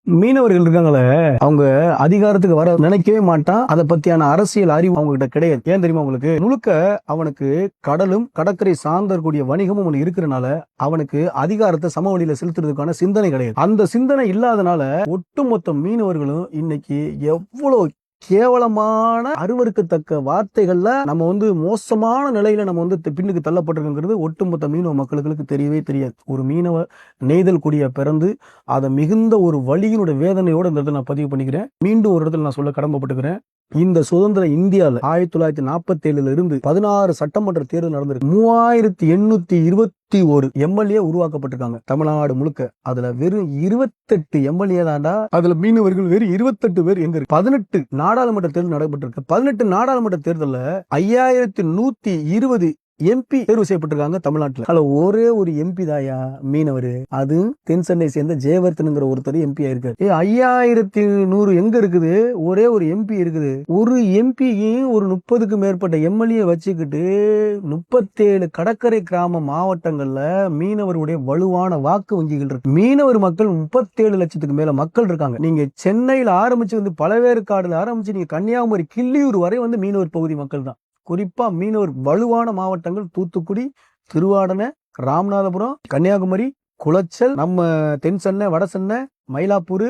மீனவர்கள் இருக்காங்களே, அவங்க அதிகாரத்துக்கு வர நினைக்கவே மாட்டான். அதை பத்தியான அரசியல் அறிவு அவங்க கிட்ட கிடையாது. ஏன் தெரியுமா உங்களுக்கு? முழுக்க அவனுக்கு கடலும் கடற்கரை சார்ந்தக்கூடிய வணிகமும் அவனுக்கு இருக்கிறனால அவனுக்கு அதிகாரத்தை சமவெளியில செலுத்துறதுக்கான சிந்தனை கிடையாது. அந்த சிந்தனை இல்லாதனால ஒட்டுமொத்த மீனவர்களும் இன்னைக்கு எவ்வளவு கேவலமான அருவருக்கத்தக்க வார்த்தைகள்ல நம்ம மோசமான நிலையில நம்ம பின்னுக்கு தள்ளப்பட்டிருக்கிறது ஒட்டுமொத்த மீனவ மக்களுக்கு தெரியவே தெரியாது. ஒரு மீனவ நெய்தல் குடிய பிறந்து அதை மிகுந்த ஒரு வலியினுடைய வேதனையோட இந்த இடத்துல நான் பதிவு பண்ணிக்கிறேன். மீண்டும் ஒரு இடத்துல நான் சொல்ல கடமைப்பட்டுக்கிறேன். இந்த சுதந்திர இந்தியாவில் 1947 இருந்து 16 சட்டமன்ற தேர்தல் நடந்திருக்கு. 3821 எம்எல்ஏ உருவாக்கப்பட்டிருக்காங்க தமிழ்நாடு முழுக்க. அதுல வெறும் 28 எம்எல்ஏ தாண்டா. அதுல மீனவர்கள் வெறும் 28 பேர் எங்க இருக்கு? 18 நாடாளுமன்ற தேர்தல் நடைபெற்றிருக்கு. 18 நாடாளுமன்ற தேர்தல்ல 5120 எம்பி தேர்வு செய்யப்பட்டிருக்காங்க தமிழ்நாட்டில். அதுல ஒரே ஒரு எம்பி தாயா மீனவர். அது தென் சென்னை சேர்ந்த ஜெயவர்தன்ங்கிற ஒருத்தர் எம்பி ஆயிருக்காரு. 5100 எங்க இருக்குது? ஒரே ஒரு எம்பி இருக்குது. ஒரு எம்பியும் ஒரு 30க்கு மேற்பட்ட எம்எல்ஏ வச்சுக்கிட்டு 37 கடற்கரை கிராம மாவட்டங்கள்ல மீனவருடைய வலுவான வாக்கு வங்கிகள் இருக்கு. மீனவர் மக்கள் 37 லட்சத்துக்கு மேல மக்கள் இருக்காங்க. நீங்க சென்னையில ஆரம்பிச்சு பழவேற்காடுல ஆரம்பிச்சு நீங்க கன்னியாகுமரி கிள்ளியூர் வரை மீனவர் பகுதி மக்கள் தான். குறிப்பா மீனவர் வலுவான மாவட்டங்கள் தூத்துக்குடி, திருவாடனை, ராமநாதபுரம், கன்னியாகுமரி, குளச்சல், நம்ம தென் சென்னை, வட சென்னை, மயிலாப்பூர்,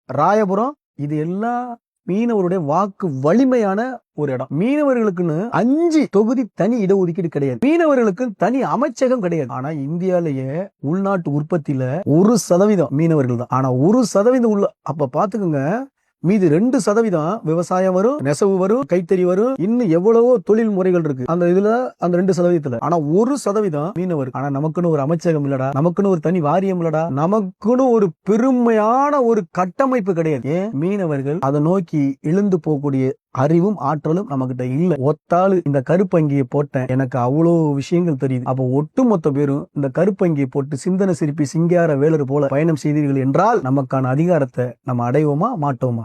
ராயபுரம், இது எல்லாம் மீனவருடைய வாக்கு வலிமையான ஒரு இடம். மீனவர்களுக்குன்னு 5 தொகுதி தனி இடஒதுக்கீடு கிடையாது. மீனவர்களுக்கு தனி அமைச்சகம் கிடையாது. ஆனா இந்தியாலேயே உள்நாட்டு உற்பத்தியில 1% மீனவர்கள் தான். ஆனா 1% உள்ள அப்ப பாத்துக்கோங்க. மீது 2% விவசாயம் வரும், நெசவு வரும், கைத்தறி வரும், இன்னும் எவ்வளவோ தொழில் முறைகள் இருக்கு அந்த இதுல, அந்த 2%. ஆனா 1% மீனவர். ஆனா நமக்குன்னு ஒரு அமைச்சகம் இல்லடா, நமக்குன்னு ஒரு தனி வாரியம் இல்லடா, நமக்குன்னு ஒரு பெருமையான ஒரு கட்டமைப்பு கிடையாது. ஏன்? மீனவர்கள் அதை நோக்கி எழுந்து போகக்கூடிய அறிவும் ஆற்றலும் நமக்கிட்ட இல்ல. ஒத்தாளு இந்த கருப்பங்கியை போட்டேன், எனக்கு அவ்வளவு விஷயங்கள் தெரியுது. அப்ப ஒட்டுமொத்த பேரும் இந்த கருப்பங்கியை போட்டு சிந்தனை சிரிப்பி சிங்கார வேலர் போல பயணம் செய்தீர்கள் என்றால் நமக்கான அதிகாரத்தை நம்ம அடைவோமா மாட்டோமா?